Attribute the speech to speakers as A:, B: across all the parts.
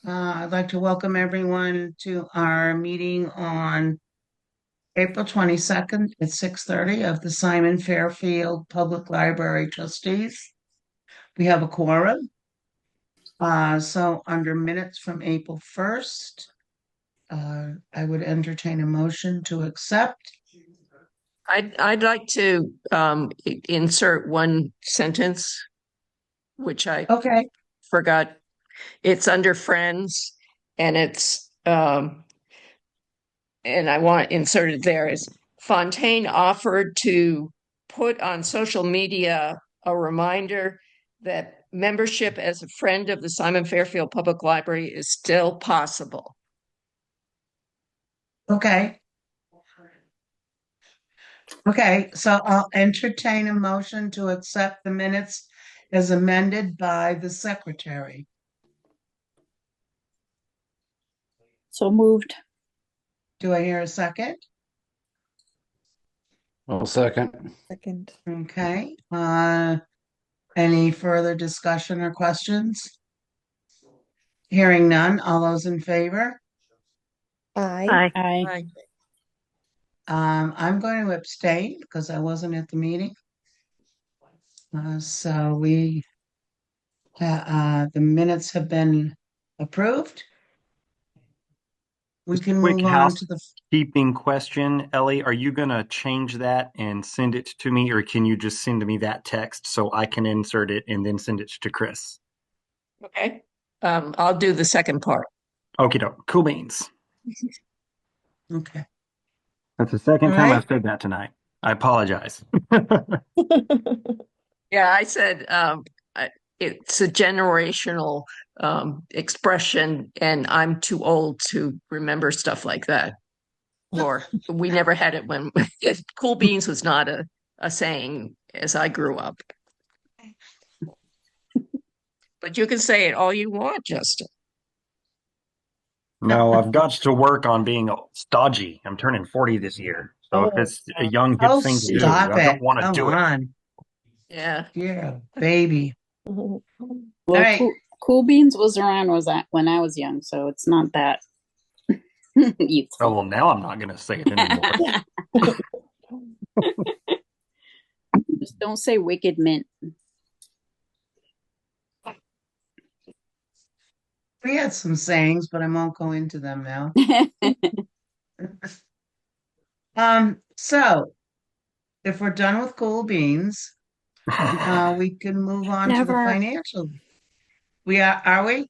A: I'd like to welcome everyone to our meeting on April 22nd at 6:30 of the Simon Fairfield Public Library Trustees. We have a quorum. So under minutes from April 1st, I would entertain a motion to accept.
B: I'd like to insert one sentence, which I
A: Okay,
B: forgot. It's under friends, and and I want inserted there is Fontaine offered to put on social media a reminder that membership as a friend of the Simon Fairfield Public Library is still possible.
A: okay. Okay, so I'll entertain a motion to accept the minutes as amended by the secretary.
C: So moved.
A: Do I hear a second?
D: Well, second.
C: Second.
A: Okay, any further discussion or questions? Hearing none, all those in favor?
C: Aye.
B: Aye.
A: I'm going to abstain because I wasn't at the meeting. So the minutes have been approved. We can
D: Quick
A: move on to the,
D: housekeeping question. Ellie, are you going to change that and send it to me, or can you just send me that text so I can insert it and then send it to Chris?
B: Okay. I'll do the second part.
D: Okie doke. Cool beans.
A: okay.
D: That's the second
A: All
D: time
A: right.
D: I've said that tonight. I apologize.
B: Yeah, I said it's a generational expression, and I'm too old to remember stuff like that. Or we never had it when cool beans was not a saying as I grew up. But you can say it all you want, Justin.
D: No, I've got to work on being stodgy. I'm turning 40 this year. So if it's a young, hip
A: Oh,
D: thing to do,
A: stop
D: I don't
A: it.
D: want to
A: Come
D: do it.
A: on.
B: Yeah.
A: Yeah, baby.
C: Well,
A: All right.
C: cool Beans was around when I was young, so it's not that
D: Oh,
C: youthful.
D: well, now I'm not going to say it anymore.
C: Just don't say wicked mint.
A: We had some sayings, but I won't go into them now. So if we're done with cool beans, we can move on to the
C: Never.
A: financial. We are we?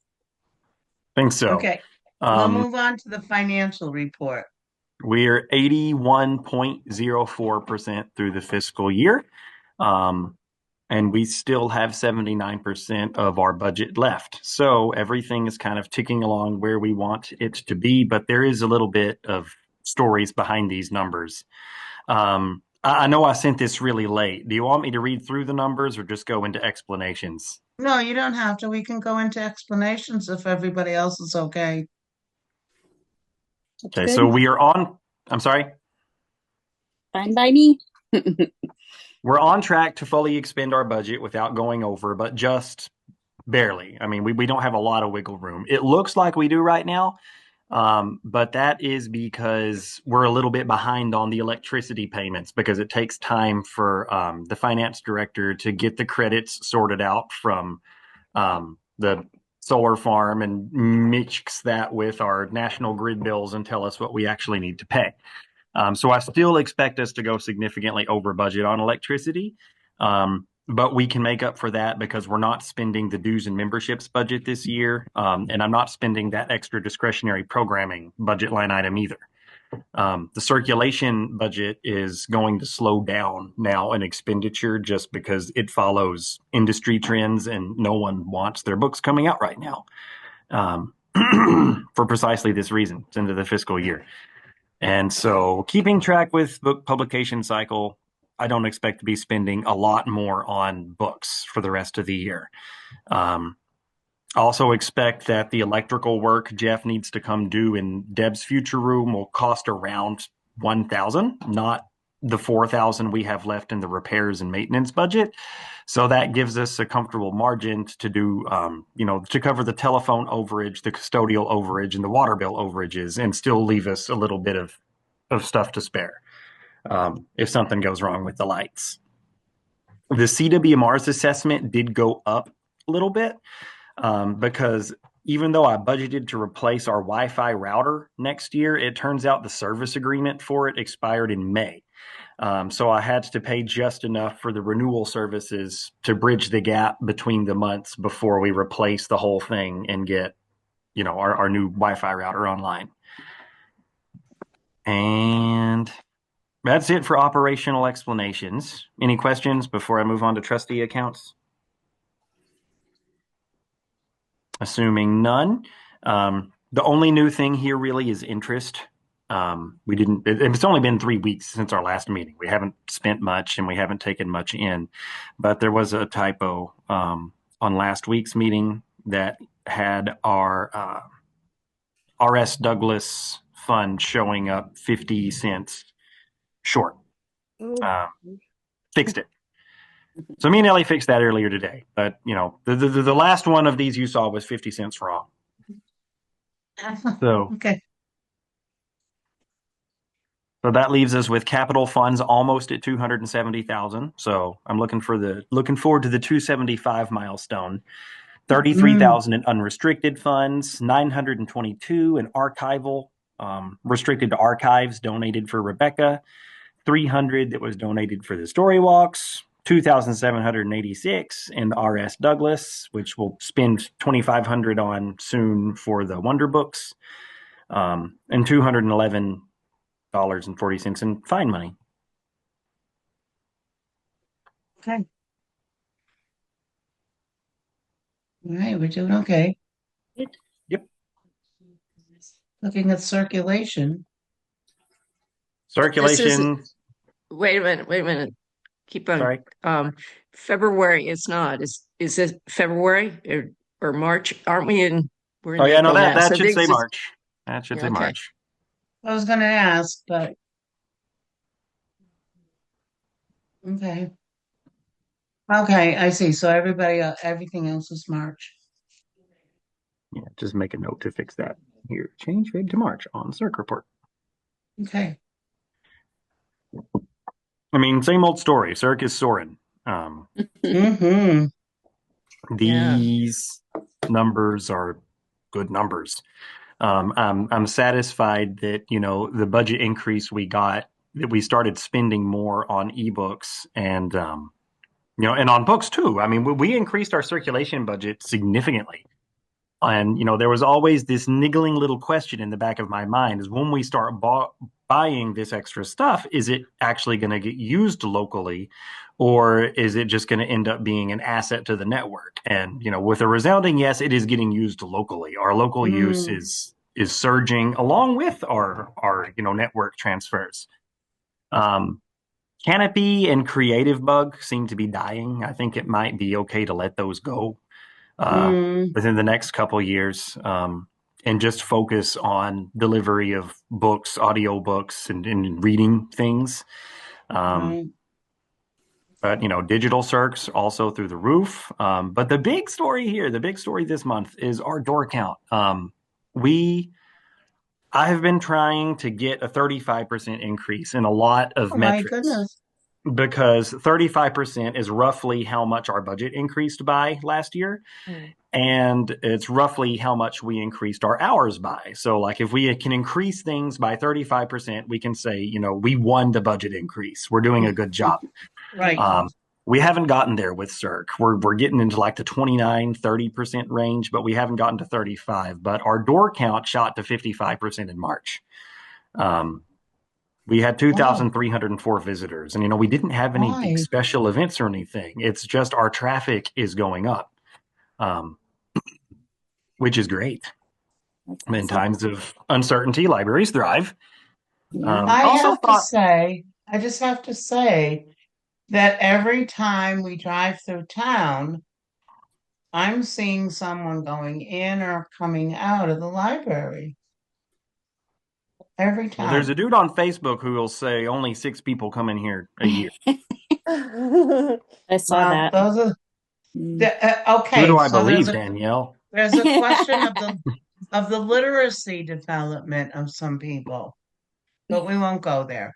D: Think so.
A: Okay. We'll move on to the financial report.
D: We're 81.04% through the fiscal year. And we still have 79% of our budget left. So everything is kind of ticking along where we want it to be, but there is a little bit of stories behind these numbers. I know I sent this really late. Do you want me to read through the numbers or just go into explanations?
A: No, you don't have to. We can go into explanations if everybody else is okay.
D: Okay, so we are on, I'm sorry?
C: Fine by me.
D: We're on track to fully expend our budget without going over, but just barely. I mean, we don't have a lot of wiggle room. It looks like we do right now, but that is because we're a little bit behind on the electricity payments because it takes time for the finance director to get the credits sorted out from the solar farm and mix that with our national grid bills and tell us what we actually need to pay. So I still expect us to go significantly over budget on electricity. But we can make up for that because we're not spending the dues and memberships budget this year. And I'm not spending that extra discretionary programming budget line item either. The circulation budget is going to slow down now in expenditure just because it follows industry trends and no one wants their books coming out right now. For precisely this reason. It's into the fiscal year. And so keeping track with book publication cycle, I don't expect to be spending a lot more on books for the rest of the year. Also expect that the electrical work Jeff needs to come do in Deb's future room will cost around $1,000, not the 4,000 we have left in the repairs and maintenance budget. So that gives us a comfortable margin to do, to cover the telephone overage, the custodial overage, and the water bill overages, and still leave us a little bit of stuff to spare if something goes wrong with the lights. The CWMR's assessment did go up a little bit because even though I budgeted to replace our Wi-Fi router next year, it turns out the service agreement for it expired in May. So I had to pay just enough for the renewal services to bridge the gap between the months before we replace the whole thing and get, our new Wi-Fi router online. And that's it for operational explanations. Any questions before I move on to trustee accounts? Assuming none. The only new thing here really is interest. It's only been 3 weeks since our last meeting. We haven't spent much and we haven't taken much in, but there was a typo on last week's meeting that had our RS Douglas fund showing up 50 cents short. Fixed it. So me and Ellie fixed that earlier today, but the last one of these you saw was 50 cents wrong. So
A: Okay.
D: So that leaves us with capital funds almost at 270,000. So I'm looking forward to the 275 milestone. 33,000 in unrestricted funds, 922 in archival, restricted to archives donated for Rebecca, 300 that was donated for the story walks, 2,786 in RS Douglas, which we'll spend 2,500 on soon for the Wonder Books, and 211.40 in fine money.
A: Okay. All right, we're doing okay.
D: Yep.
A: Looking at circulation.
D: Circulation.
B: Wait a minute. Keep on.
D: Sorry.
B: February is not. Is it February or March? Aren't we in? We're in
D: Oh yeah, no,
B: April now.
D: that
B: So
D: should say
B: this is-
D: March. That should say
B: Okay.
D: March.
A: I was going to ask, but okay. Okay, I see. So everything else is March.
D: Yeah, just make a note to fix that here. Change Feb to March on Circ report.
A: Okay.
D: I mean, same old story. Circ is soaring.
A: Mm-hmm.
D: These numbers are good numbers. I'm satisfied that the budget increase we got, that we started spending more on ebooks and and on books too. I mean, we increased our circulation budget significantly. And there was always this niggling little question in the back of my mind: is when we start buying this extra stuff, is it actually going to get used locally, or is it just going to end up being an asset to the network? And with a resounding yes, it is getting used locally. Our local use is surging along with our network transfers. Canopy and Creative Bug seem to be dying. I think it might be okay to let those go within the next couple years, and just focus on delivery of books, audio books, and reading things.
A: Right.
D: But digital circs also through the roof. But the big story here, the big story this month is our door count. I have been trying to get a 35% increase in a lot of
A: Oh, my
D: metrics.
A: goodness.
D: Because 35% is roughly how much our budget increased by last year. And it's roughly how much we increased our hours by. So like if we can increase things by 35%, we can say, we won the budget increase. We're doing a good job.
A: Right.
D: We haven't gotten there with CERC. We're getting into like the 29, 30% range, but we haven't gotten to 35. But our door count shot to 55% in March. We had 2,304 visitors, and we didn't have any big
A: Why?
D: special events or anything. It's just our traffic is going up, which is great. In times of uncertainty, libraries thrive.
A: I just have to say that every time we drive through town, I'm seeing someone going in or coming out of the library. every
D: Well, there's
A: time.
D: a dude on Facebook who will say only 6 people come in here a year.
C: I saw
A: Well,
C: that.
A: those are
C: Mm.
D: Who
A: okay.
D: do I
A: So
D: believe, Danielle?
A: there's a question of the literacy development of some people, but we won't go there.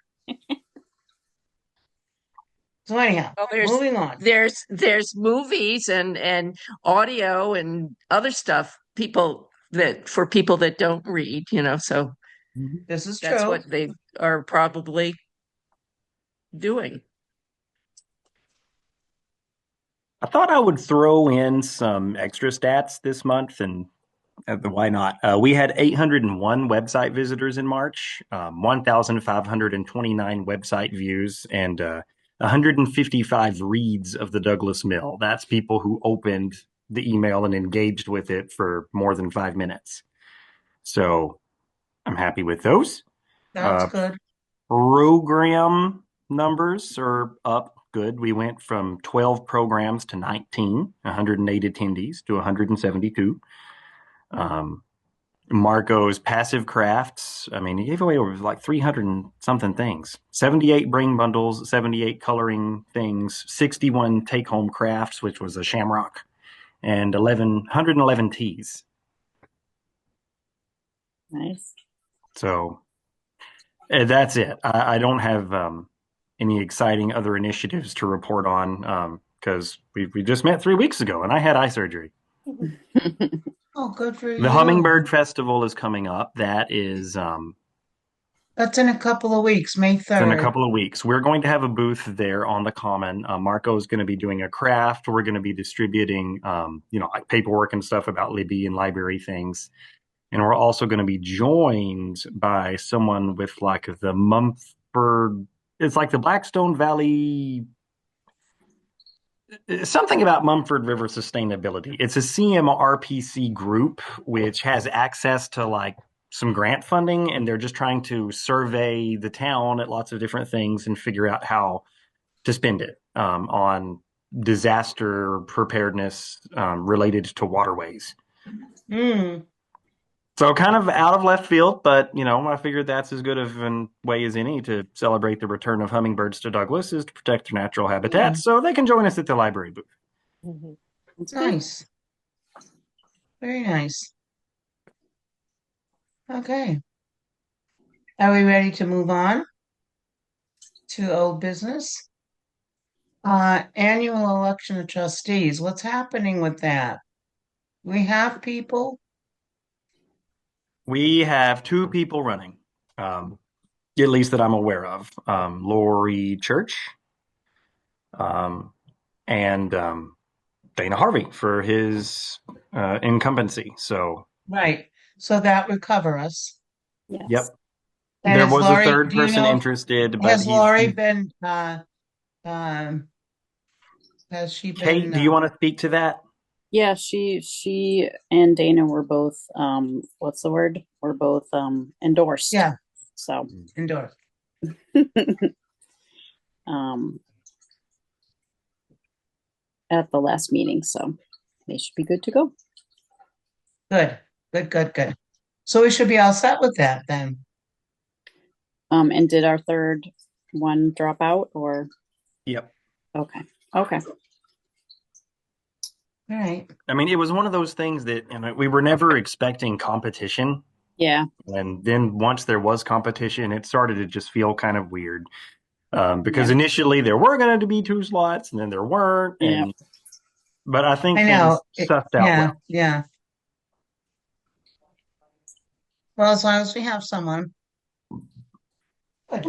A: So anyhow,
B: Well,
A: moving on.
B: there's movies and audio and other stuff people that for people that don't read, so
A: This is
B: that's
A: true.
B: what they are probably doing.
D: I thought I would throw in some extra stats this month, and why not? We had 801 website visitors in March, 1,529 website views, and 155 reads of the Douglas Mill. That's people who opened the email and engaged with it for more than 5 minutes. So I'm happy with those.
A: That's
D: Uh,
A: good.
D: Program numbers are up good. We went from 12 programs to 19, 108 attendees to 172. Marco's passive crafts. I mean, he gave away over like 300 and something things. 78 bring bundles, 78 coloring things, 61 take home crafts, which was a shamrock, and 111 teas.
C: Nice.
D: So that's it. I don't have any exciting other initiatives to report on because we just met 3 weeks ago and I had eye surgery.
A: Oh, good for
D: The
A: you.
D: Hummingbird Festival is coming up. That is
A: That's in a couple of weeks, May
D: it's in a
A: 3rd.
D: couple of weeks. We're going to have a booth there on the Common. Marco is going to be doing a craft. We're going to be distributing, like paperwork and stuff about Libby and library things. And we're also going to be joined by someone with like the Mumford. It's like the Blackstone Valley. Something about Mumford River sustainability. It's a CMRPC group which has access to like some grant funding, and they're just trying to survey the town at lots of different things and figure out how to spend it on disaster preparedness related to waterways.
A: Mm,
D: So kind of out of left field, but I figured that's as good of a way as any to celebrate the return of hummingbirds to Douglas is to protect their natural
A: yeah,
D: habitats. So they can join us at the library booth.
C: That's good.
A: nice. Very nice. Okay. Are we ready to move on to old business? Annual election of trustees. What's happening with that? We have people?
D: We have 2 people running, um, at least that I'm aware of. Lori Church um, and Dana Harvey for his incumbency. So,
A: Right. So that would cover us.
C: Yes.
D: yep.
A: And
D: There
A: is
D: was a
A: Laurie,
D: third
A: do you
D: person
A: know,
D: interested, but
A: has Laurie
D: he's
A: been, um, has she
D: Kate,
A: been,
D: do you want to speak to that?
C: Yeah, she and Dana were both what's the word? Were both endorsed.
A: yeah,
C: So
A: endorsed?
C: um at the last meeting, so they should be good to go.
A: Good, good, good, good. So we should be all set with that then.
C: And did our third one drop out or
D: Yep.
C: okay. Okay.
A: All right.
D: I mean, it was one of those things that we were never expecting competition.
C: Yeah.
D: And then once there was competition, it started to just feel kind of weird. Because
C: Yeah.
D: initially there were going to be 2 slots and then there weren't.
C: Yeah.
D: But I think
A: I
D: things
A: know.
D: sussed out
A: Yeah,
D: well.
A: yeah. Well, as long as we have someone. Good.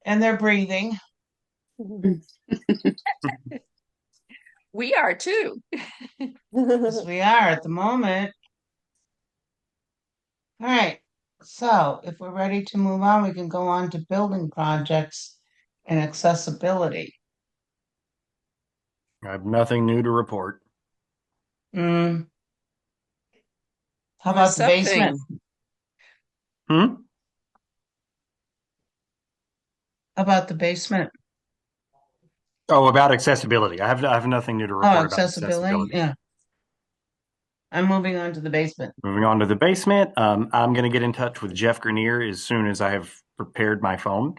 A: And they're breathing.
B: We are too.
A: Yes, we are at the moment. All right. So if we're ready to move on, we can go on to building projects and accessibility.
D: I have nothing new to report.
A: Mm, how
B: There's
A: about the basement?
B: something.
D: Hmm?
A: How about the basement?
D: Oh, about accessibility. I have nothing new to
A: Oh,
D: report about
A: accessibility.
D: accessibility.
A: Yeah. I'm moving on to the basement.
D: Moving on to the basement, I'm going to get in touch with Jeff Grenier as soon as I have prepared my phone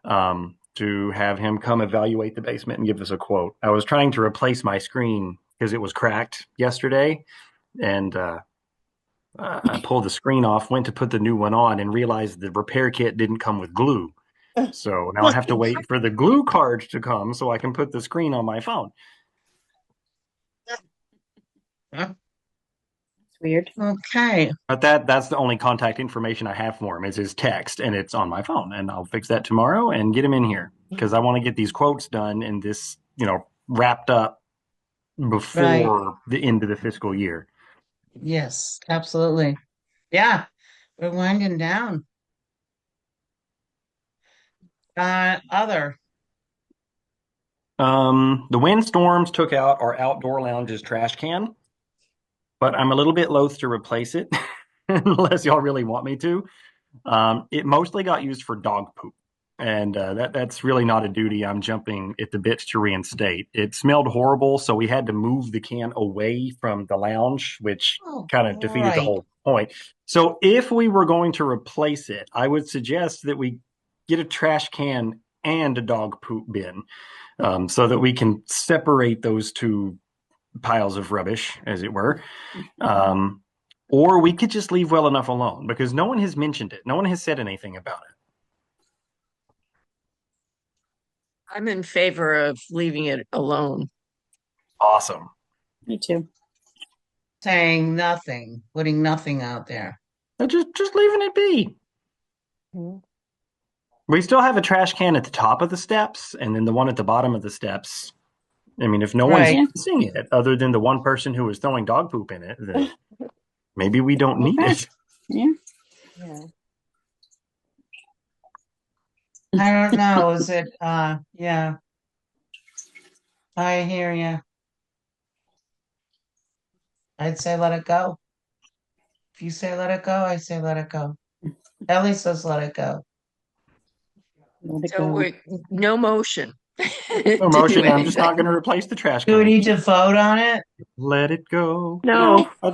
D: to have him come evaluate the basement and give us a quote. I was trying to replace my screen because it was cracked yesterday, and I pulled the screen off, went to put the new one on, and realized the repair kit didn't come with glue. So now I have to wait for the glue card to come so I can put the screen on my phone.
C: It's weird.
A: Okay,
D: But that's the only contact information I have for him is his text, and it's on my phone. And I'll fix that tomorrow and get him in here because I want to get these quotes done and this, wrapped up
A: right.
D: before the end of the fiscal year.
A: Yes, absolutely. Yeah, we're winding down. Other.
D: The windstorms took out our outdoor lounge's trash can, but I'm a little bit loath to replace it unless y'all really want me to. It mostly got used for dog poop, and that's really not a duty I'm jumping at the bits to reinstate. It smelled horrible, so we had to move the can away from the lounge, which
A: Oh,
D: kind of defeated the
A: right.
D: whole point. So if we were going to replace it, I would suggest that we get a trash can and a dog poop bin, so that we can separate those two piles of rubbish, as it were. Um, or we could just leave well enough alone because no one has mentioned it. No one has said anything about it.
B: I'm in favor of leaving it alone.
D: Awesome.
C: Me too.
A: Saying nothing, putting nothing out there.
D: Just leaving it be. We still have a trash can at the top of the steps and then the one at the bottom of the steps. I mean, if no one's
A: Right.
C: Yeah.
D: using it other than the one person who was throwing dog poop in it, then maybe we don't need
C: Okay.
D: it.
C: Yeah.
B: Yeah.
A: I don't know. Is it, yeah, I hear you. I'd say let it go. If you say let it go, I say let it go. Ellie says let it go.
C: Let it
B: So
C: go.
B: no motion
D: No
B: to do
D: motion. I'm just not
B: anything.
D: going to replace the trash
A: Do we
D: can.
A: need to vote on it?
D: Let it go.
B: No.
D: No,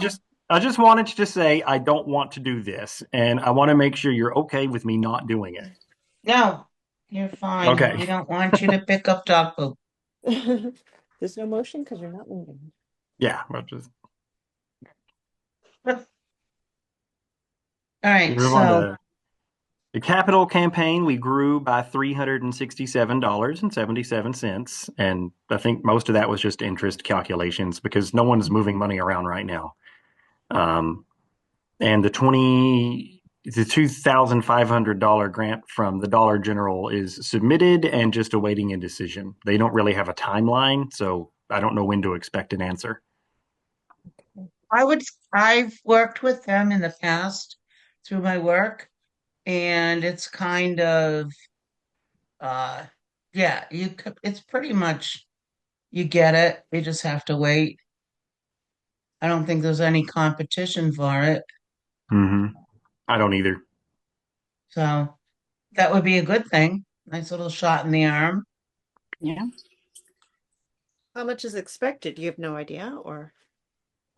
D: I just wanted to say I don't want to do this, and I want to make sure you're okay with me not doing it.
A: No, you're fine.
D: Okay.
A: We don't want you to pick up dog poop.
E: There's no motion because you're not moving.
D: Yeah. We'll just
A: All right,
D: move on
A: so
D: to the capital campaign. We grew by $367.77, and I think most of that was just interest calculations because no one's moving money around right now. And the $2,500 grant from the Dollar General is submitted and just awaiting a decision. They don't really have a timeline, so I don't know when to expect an answer.
A: I've worked with them in the past through my work, and it's kind of, uh, yeah, it's pretty much, you get it. You just have to wait. I don't think there's any competition for it.
D: Mm-hmm. I don't either.
A: So that would be a good thing. Nice little shot in the arm.
C: Yeah.
E: How much is expected? You have no idea, or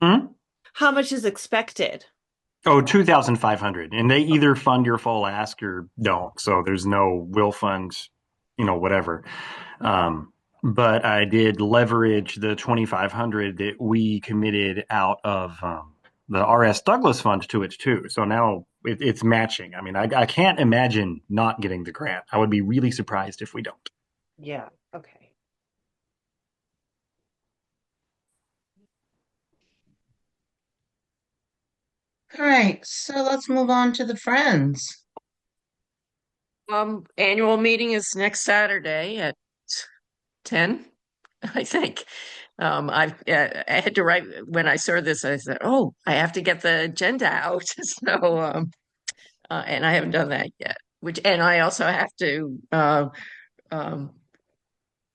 D: Hmm?
E: how much is expected?
D: Oh, 2,500. And they either fund your full ask or don't. So there's no will fund, whatever. But I did leverage the 2,500 that we committed out of the R.S. Douglas fund to it too. So now it's matching. I mean, I can't imagine not getting the grant. I would be really surprised if we don't.
E: Yeah. Okay.
A: All right, so let's move on to the friends.
B: Annual meeting is next Saturday at 10, I think. I had to write when I saw this. I said, "Oh, I have to get the agenda out." So, and I haven't done that yet. And I also have to um,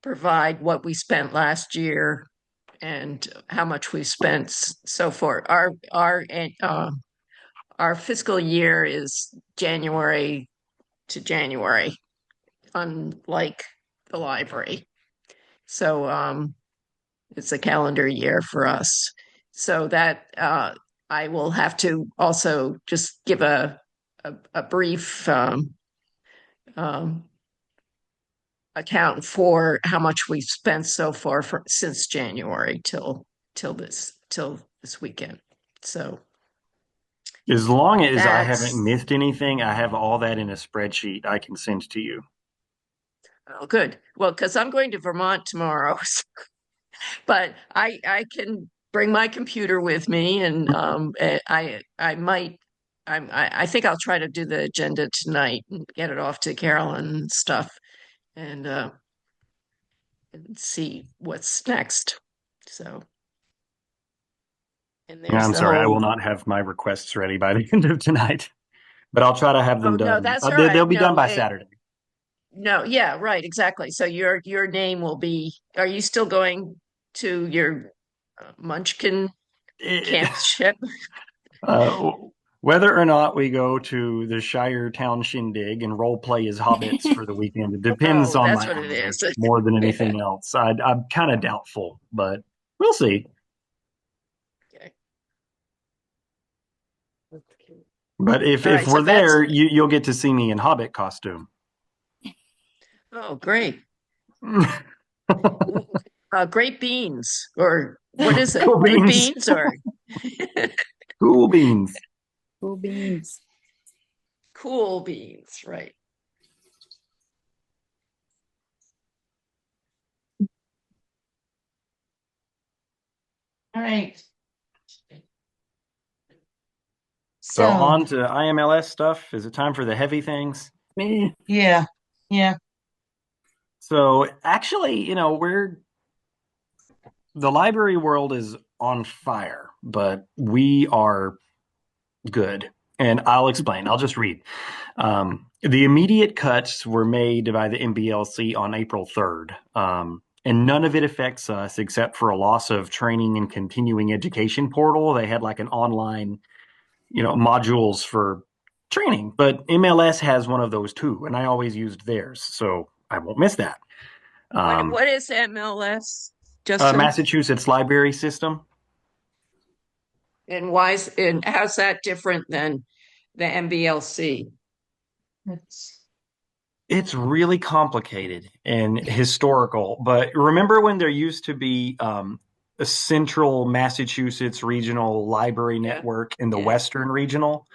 B: provide what we spent last year and how much we spent so far. Our fiscal year is January to January, unlike the library. So it's a calendar year for us. so that I will have to also just give a brief um, account for how much we've spent so far since January till this weekend. So
D: As long as I haven't
B: that's
D: missed anything, I have all that in a spreadsheet I can send to you.
B: good. Well, because I'm going to Vermont tomorrow, but I can bring my computer with me, and I might. I think I'll try to do the agenda tonight and get it off to Carolyn and stuff, and see what's next. So, and
D: Yeah,
B: there's
D: I'm
B: the
D: sorry, I will
B: whole.
D: not have my requests ready by the end of tonight, but I'll try to have them
B: Oh no,
D: done.
B: that's all
D: They'll
B: right.
D: be done
B: No,
D: by Saturday.
B: no, yeah, right, exactly. So your name will be. Are you still going to your Munchkin
D: It-
B: campship?
D: uh, whether or not we go to the Shire Town Shindig and role play as hobbits for the weekend, it depends
B: Oh,
D: on
B: that's
D: my
B: what it
D: hours
B: is.
D: more than
B: Yeah.
D: anything else. I'm kind of doubtful, but we'll see.
B: Okay.
D: But
B: All
D: if
B: right, so
D: we're there, you'll get to see me in hobbit costume.
B: oh, great. Great beans, or what is it?
D: Cool
B: Good
D: beans.
B: beans, or
D: Cool beans.
C: Cool beans.
B: cool beans, right?
A: All right.
D: So
A: So,
D: on to IMLS stuff. Is it time for the heavy things?
C: Meh.
A: yeah, yeah.
D: So actually, the library world is on fire, but we are good. And I'll explain. I'll just read. The immediate cuts were made by the MBLC on April 3rd. And none of it affects us except for a loss of training and continuing education portal. They had like an online, modules for training, but MLS has one of those too. And I always used theirs. So I won't miss that. Um,
B: What is MLS, Justin?
D: Massachusetts library system.
B: And how's that different than the MBLC?
A: It's,
D: It's really complicated and historical, but remember when there used to be a central Massachusetts regional library
B: Yeah,
D: network in the
B: yeah.
D: Western regional?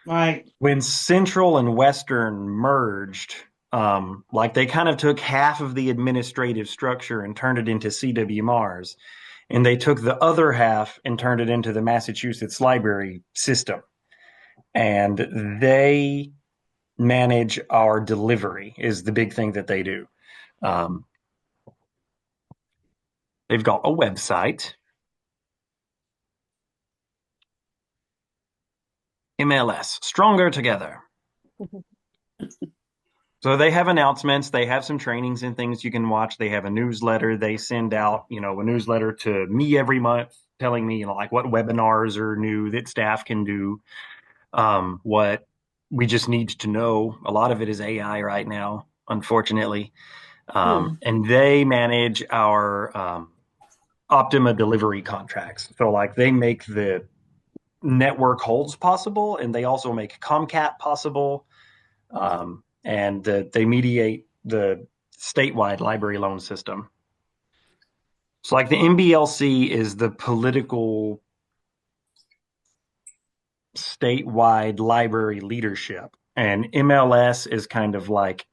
A: right.
D: When Central and Western merged, like they kind of took half of the administrative structure and turned it into CW Mars, and they took the other half and turned it into the Massachusetts library system. And they manage our delivery is the big thing that they do. Um, they've got a website, MLS, Stronger Together. So they have announcements. They have some trainings and things you can watch. They have a newsletter. They send out, a newsletter to me every month telling me, like what webinars are new that staff can do, what we just need to know. A lot of it is AI right now, unfortunately. And they manage our Optima delivery contracts. So like they make the network holds possible, and they also make Comcat possible, and they mediate the statewide library loan system. So like the MBLC is the political statewide library leadership, and MLS is kind of like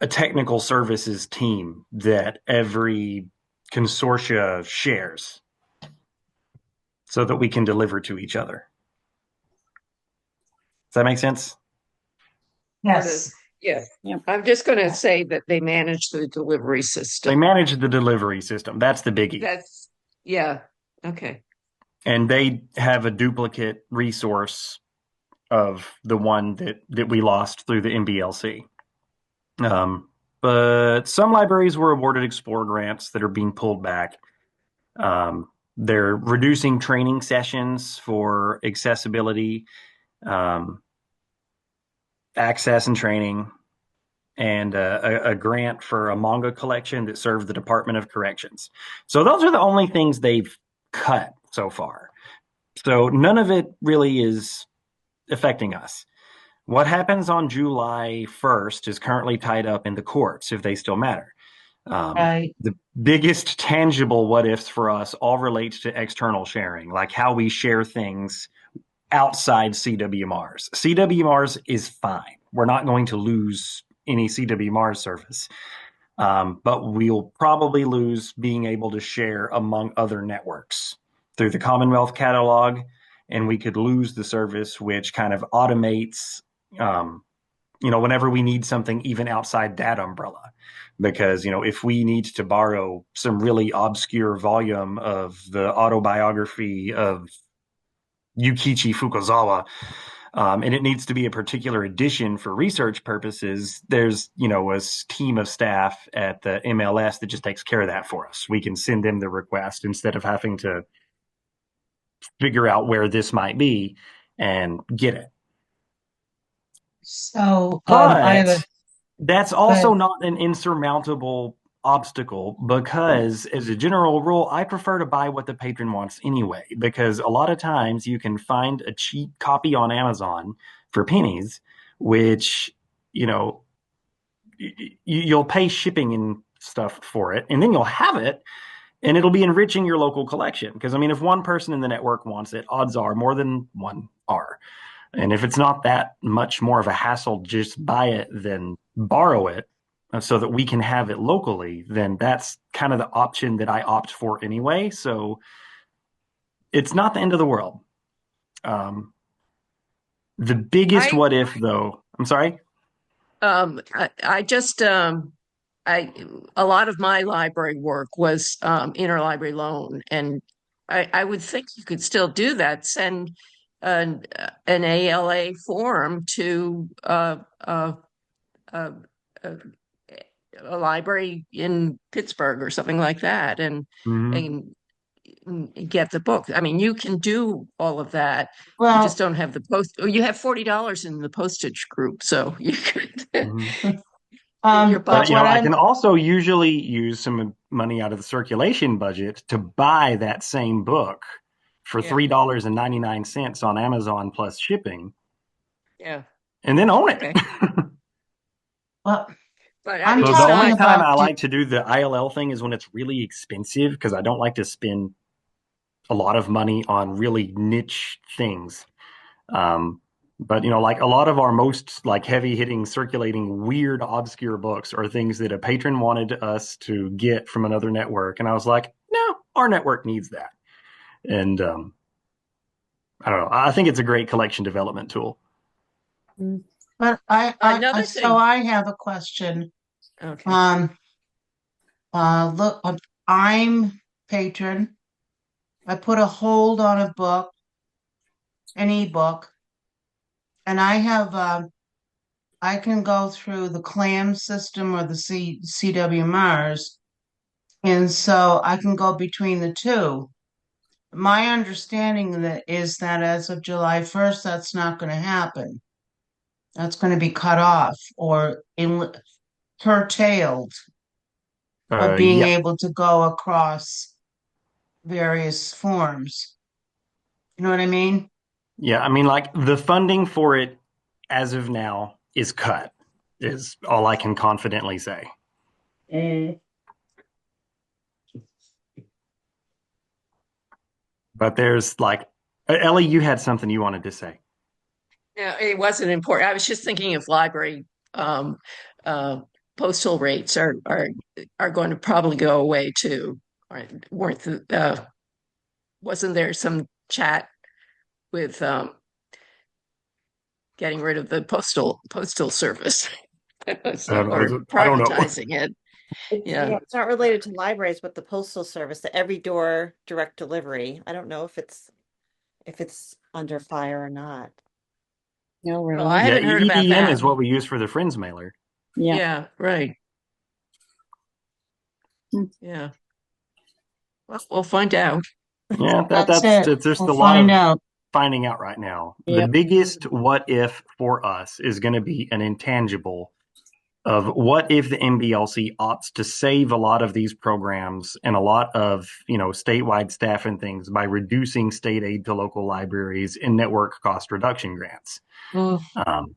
D: a technical services team that every consortia shares so that we can deliver to each other. Does that make sense?
A: Yes.
B: Yeah.
C: Yep.
B: I'm just going to say that they manage the delivery
D: They
B: system.
D: manage the delivery system. That's the biggie.
B: That's, yeah. Okay.
D: And they have a duplicate resource of the one that we lost through the MBLC. But some libraries were awarded Explore grants that are being pulled back. They're reducing training sessions for accessibility, um, access and training, and a grant for a manga collection that served the Department of Corrections. So those are the only things they've cut. so far. So none of it really is affecting us. What happens on July 1st is currently tied up in the courts if they still matter.
A: Right.
D: The biggest tangible what ifs for us all relate to external sharing, like how we share things outside CWMRs. CWMRs is fine. We're not going to lose any CWMR service, but we'll probably lose being able to share among other networks through the Commonwealth catalog, and we could lose the service which kind of automates, whenever we need something even outside that umbrella. Because, if we need to borrow some really obscure volume of the autobiography of Yukichi Fukuzawa, and it needs to be a particular edition for research purposes, there's, a team of staff at the MLS that just takes care of that for us. We can send them the request instead of having to figure out where this might be and get it.
A: So, I have
D: But
A: a,
D: that's
A: but
D: also not an insurmountable obstacle because, as a general rule, I prefer to buy what the patron wants anyway. Because a lot of times you can find a cheap copy on Amazon for pennies, which, you know, you'll pay shipping and stuff for it, and then you'll have it, and it'll be enriching your local collection. Because, I mean, if one person in the network wants it, odds are more than one are. And if it's not that much more of a hassle, just buy it than borrow it so that we can have it locally, then that's kind of the option that I opt for anyway. So it's not the end of the world. The biggest
B: I
D: what if, though, I'm sorry.
B: I just I a lot of my library work was interlibrary loan, and I would think you could still do that. Send an ALA form to uh, uh, a library in Pittsburgh or something like that,
D: Mm-hmm.
B: and get the book. I mean, you can do all of that. You just
A: well,
B: don't have the post. Or you have $40 in the postage group, so you could
D: Mm-hmm.
B: your
A: but
D: But
B: budget.
A: what
D: I
A: I'm
D: can also usually use some money out of the circulation budget to buy that same book for
B: Yeah,
D: $3.99 on Amazon plus shipping,
B: yeah.
D: and then own it.
B: Okay.
A: well,
B: But I
A: I'm
B: mean,
D: So the
B: it's
A: talking
D: only
B: not.
D: time
A: about
D: I like to do the ILL thing is when it's really expensive because I don't like to spend a lot of money on really niche things. Um, but like a lot of our most like heavy hitting, circulating, weird, obscure books are things that a patron wanted us to get from another network, and I was like, no, our network needs that. And I don't know. I think it's a great collection development tool.
A: but
B: Another
A: so
B: thing.
A: I have a question.
B: Okay.
A: Um, look, I'm patron. I put a hold on a book, an ebook, and I can go through the CLAM system or the CWMRs, and so I can go between the two. My understanding that is that as of July 1st, that's not going to happen. That's going to be cut off or curtailed of being
D: Yeah,
A: able to go across various forms. You know what I mean?
D: yeah. I mean, like the funding for it as of now is cut. Is all I can confidently say.
A: Mm.
D: But there's like, Ellie, you had something you wanted to say.
B: Yeah, it wasn't important. I was just thinking of library um, uh, postal rates are going to probably go away too. Weren't wasn't there some chat with getting rid of the postal service? So, or
D: I don't know.
B: privatizing it.
E: Yeah,
B: Yeah.
E: it's not related to libraries, but the postal service, the every door direct delivery. I don't know if it's under fire or not.
C: No,
B: Well, I
C: really?
D: Yeah,
B: haven't heard about
D: EDM
B: that.
D: is what we use for the Friends mailer.
C: Yeah.
B: Yeah, right.
C: Hmm.
B: Yeah. Well, we'll find out.
D: Yeah,
A: That's
D: that's
A: it.
D: it's just
A: We'll
D: a lot
A: find
D: of
A: out.
D: finding out right now. The
C: Yep.
D: biggest what if for us is going to be an intangible of what if the MBLC opts to save a lot of these programs and a lot of, statewide staff and things by reducing state aid to local libraries and network cost reduction grants.
A: Mm,
D: Um,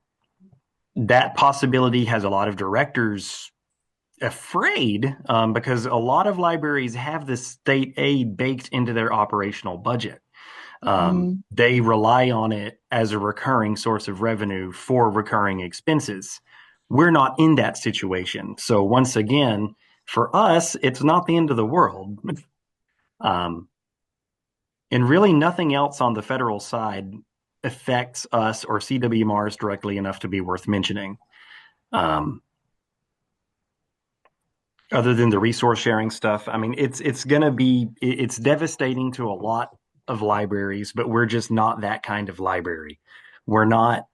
D: that possibility has a lot of directors afraid, because a lot of libraries have the state aid baked into their operational budget.
A: mm,
D: They rely on it as a recurring source of revenue for recurring expenses. We're not in that situation. So once again, for us, it's not the end of the world. Um, and really nothing else on the federal side affects us or CWMRs directly enough to be worth mentioning. Um, other than the resource sharing stuff. I mean, it's devastating to a lot of libraries, but we're just not that kind of library. We're not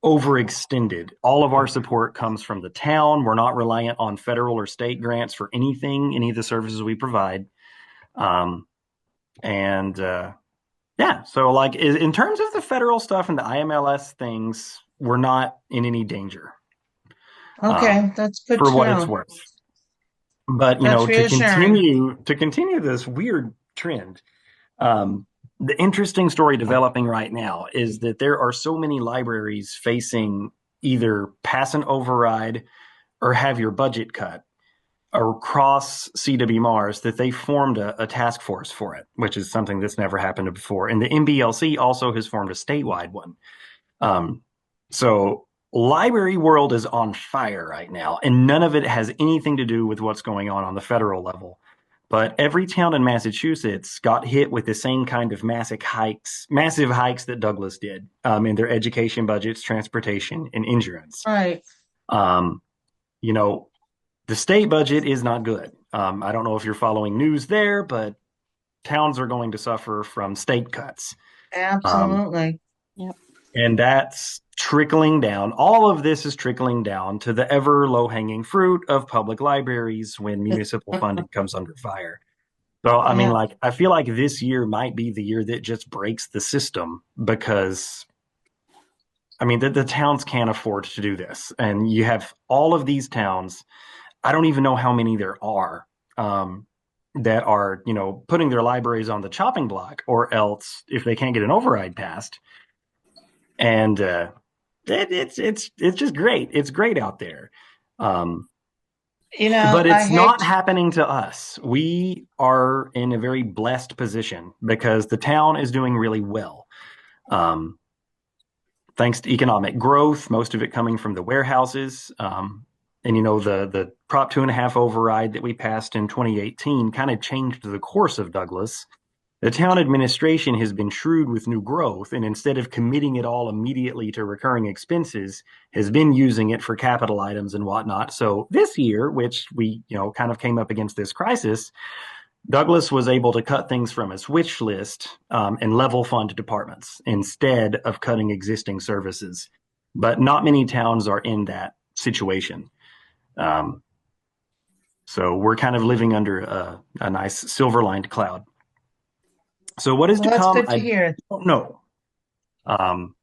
D: overextended. All of our support comes from the town. We're not reliant on federal or state grants for anything, any of the services we provide. Um, and yeah, so like in terms of the federal stuff and the IMLS things, we're not in any danger,
A: okay, that's good
D: for
A: to
D: what it's
A: know.
D: worth. But
A: That's
D: to
A: reassuring.
D: continue this weird trend, the interesting story developing right now is that there are so many libraries facing either pass an override or have your budget cut across CWMARS that they formed a task force for it, which is something that's never happened before. And the MBLC also has formed a statewide one. Um, so library world is on fire right now, and none of it has anything to do with what's going on the federal level. But every town in Massachusetts got hit with the same kind of massive hikes that Douglas did, in their education budgets, transportation, and insurance.
A: Right.
D: Um, you know, the state budget is not good. I don't know if you're following news there, but towns are going to suffer from state cuts. Um,
A: Absolutely.
C: Yep.
D: and that's trickling down. All of this is trickling down to the ever low hanging fruit of public libraries when municipal funding comes under fire. So, I mean,
A: Yeah.
D: like, I feel like this year might be the year that just breaks the system because, I mean, the towns can't afford to do this. And you have all of these towns, I don't even know how many there are, that are, putting their libraries on the chopping block, or else if they can't get an override passed. And it's just great. It's great out there. Um, but
A: I
D: it's
A: hate,
D: not happening to us. We are in a very blessed position because the town is doing really well. Um, thanks to economic growth, most of it coming from the warehouses. And the Prop 2.5 override that we passed in 2018 kind of changed the course of Douglas. The town administration has been shrewd with new growth, and instead of committing it all immediately to recurring expenses, has been using it for capital items and whatnot. So this year, which we, kind of came up against this crisis, Douglas was able to cut things from his wish list, and level fund departments instead of cutting existing services. But not many towns are in that situation. Um, so we're kind of living under a nice silver lined cloud. So what is
A: well,
D: to
A: that's
D: come,
A: good
D: I
A: to hear.
D: don't know. Um,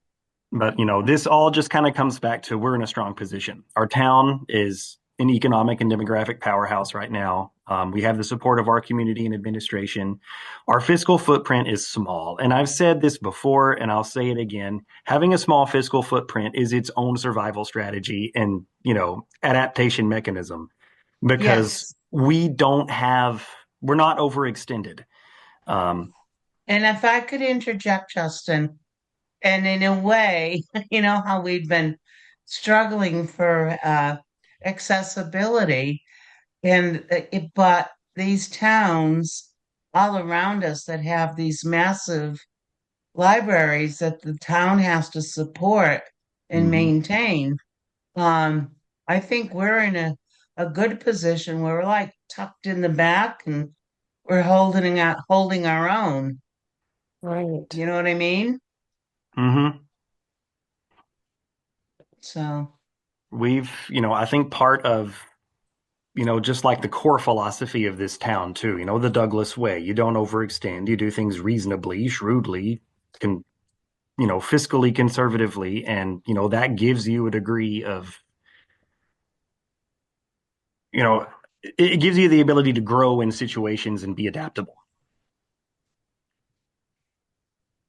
D: but this all just kind of comes back to we're in a strong position. Our town is an economic and demographic powerhouse right now. We have the support of our community and administration. Our fiscal footprint is small. And I've said this before, and I'll say it again. Having a small fiscal footprint is its own survival strategy and, adaptation mechanism, because
A: Yes.
D: we're not overextended. Um,
A: And if I could interject, Justin, and in a way, you know how we've been struggling for accessibility, and but these towns all around us that have these massive libraries that the town has to support and
D: mhm.
A: maintain. Um, I think we're in a good position where we're like tucked in the back and we're holding our own.
B: Right.
A: You know what I mean?
D: Mm-hmm.
A: So
D: I think part of, just like the core philosophy of this town too, the Douglas way. You don't overextend. You do things reasonably, shrewdly, fiscally conservatively, and that gives you a degree of it gives you the ability to grow in situations and be adaptable.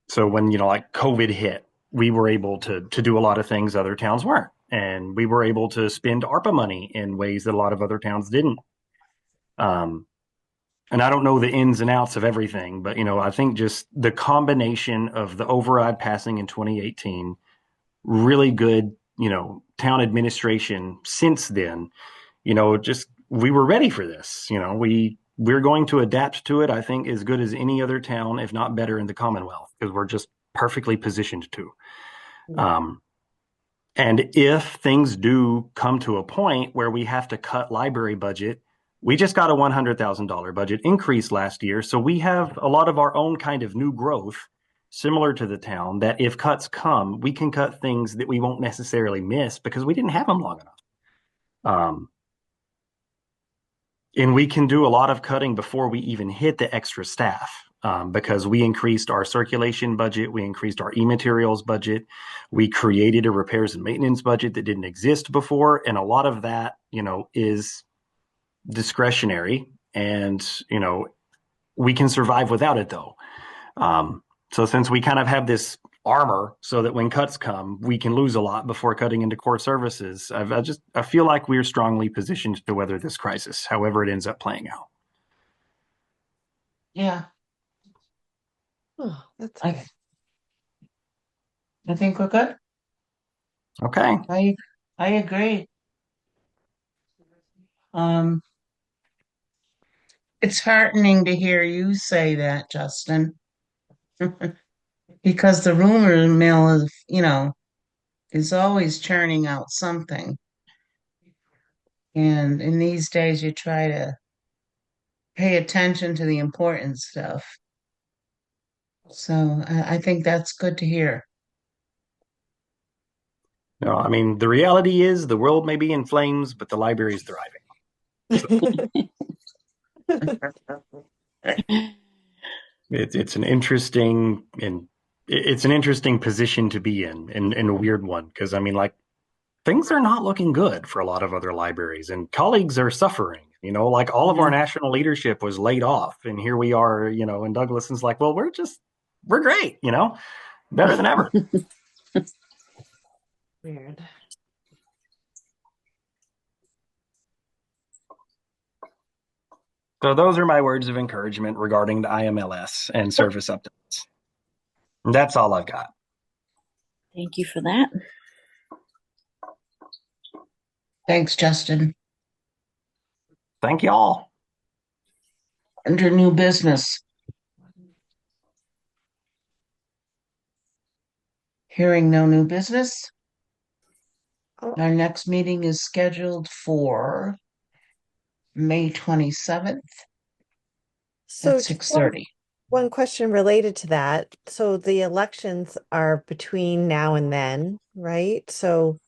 D: So when, like COVID hit, we were able to do a lot of things other towns weren't. And we were able to spend ARPA money in ways that a lot of other towns didn't. And I don't know the ins and outs of everything, but I think just the combination of the override passing in 2018, really good, town administration since then, just we were ready for this. We're going to adapt to it, I think, as good as any other town, if not better, in the Commonwealth, because we're just perfectly positioned to. And if things do come to a point where we have to cut library budget, we just got a $100,000 budget increase last year. So we have a lot of our own kind of new growth similar to the town that if cuts come, we can cut things that we won't necessarily miss because we didn't have them long enough. And we can do a lot of cutting before we even hit the extra staff. Because we increased our circulation budget, we increased our e-materials budget, we created a repairs and maintenance budget that didn't exist before, and a lot of that, is discretionary, and we can survive without it though. So since we kind of have this armor, so that when cuts come, we can lose a lot before cutting into core services. I feel like we're strongly positioned to weather this crisis, however it ends up playing out.
A: Yeah,
E: Oh, that's
A: I,
E: good.
A: I think we're good.
D: Okay.
A: I agree. Um, it's heartening to hear you say that, Justin, because the rumor mill is always churning out something. And in these days, you try to pay attention to the important stuff. So I think that's good to hear.
D: No, I mean, the reality is the world may be in flames, but the library is thriving. It's an interesting position to be in a weird one, because I mean, like, things are not looking good for a lot of other libraries, and colleagues are suffering. Like all of our national leadership was laid off, and here we are, and Douglason's like, well, we're great, better than ever.
E: Weird.
D: So those are my words of encouragement regarding the IMLS and service updates. And that's all I've got.
C: Thank you for that.
A: Thanks, Justin.
D: Thank you all.
A: Under new business. Hearing no new business.
E: Oh.
A: Our next meeting is scheduled for May 27th
E: So
A: at 6:30.
E: one question related to that. So the elections are between now and then, right? So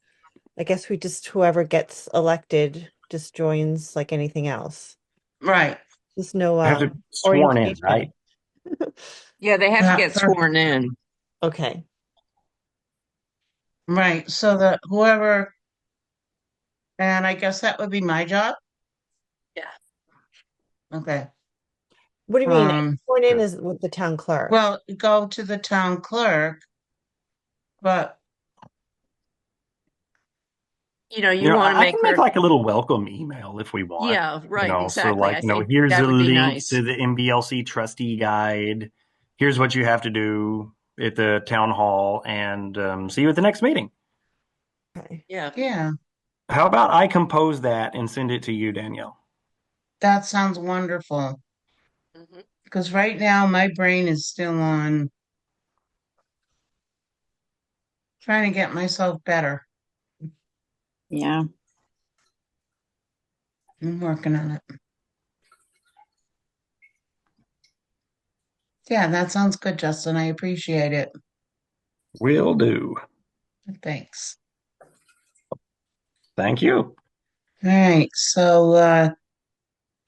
E: I guess whoever gets elected just joins like anything else.
A: Right.
E: There's no
D: I have to be sworn in,
E: orientation.
D: right?
B: Yeah, they have to get
A: For-
B: sworn in.
E: Okay.
A: Right. So that whoever, and I guess that would be my job.
B: Yeah.
A: Okay.
E: What do you mean? Sworn in is with the town clerk.
A: Well, go to the town clerk, but
B: You want to
D: I
B: make
D: can
B: her.
D: make like a little welcome email if we want.
B: Yeah, right,
D: So
B: exactly.
D: like,
B: I think
D: here's
B: that
D: a
B: would be
D: link
B: nice.
D: to the MBLC trustee guide. Here's what you have to do at the town hall, and see you at the next meeting.
E: Okay.
A: yeah,
D: How about I compose that and send it to you, Danielle?
A: that sounds wonderful.
B: Mhm.
A: Because right now my brain is still on trying to get myself better.
C: Yeah.
A: I'm working on it. Yeah, that sounds good, Justin. I appreciate it.
D: Will do.
A: Thanks.
D: Thank you.
A: All right, so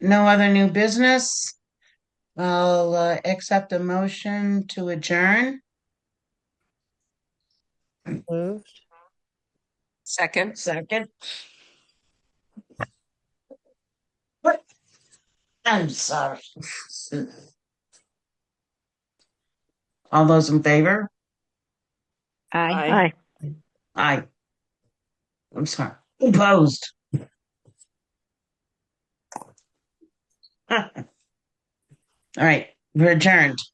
A: no other new business. I'll accept a motion to adjourn.
E: Moved.
B: Second.
A: Second. I'm sorry. All those in favor?
C: Aye.
A: Aye. I'm sorry. Opposed? All right, we're adjourned.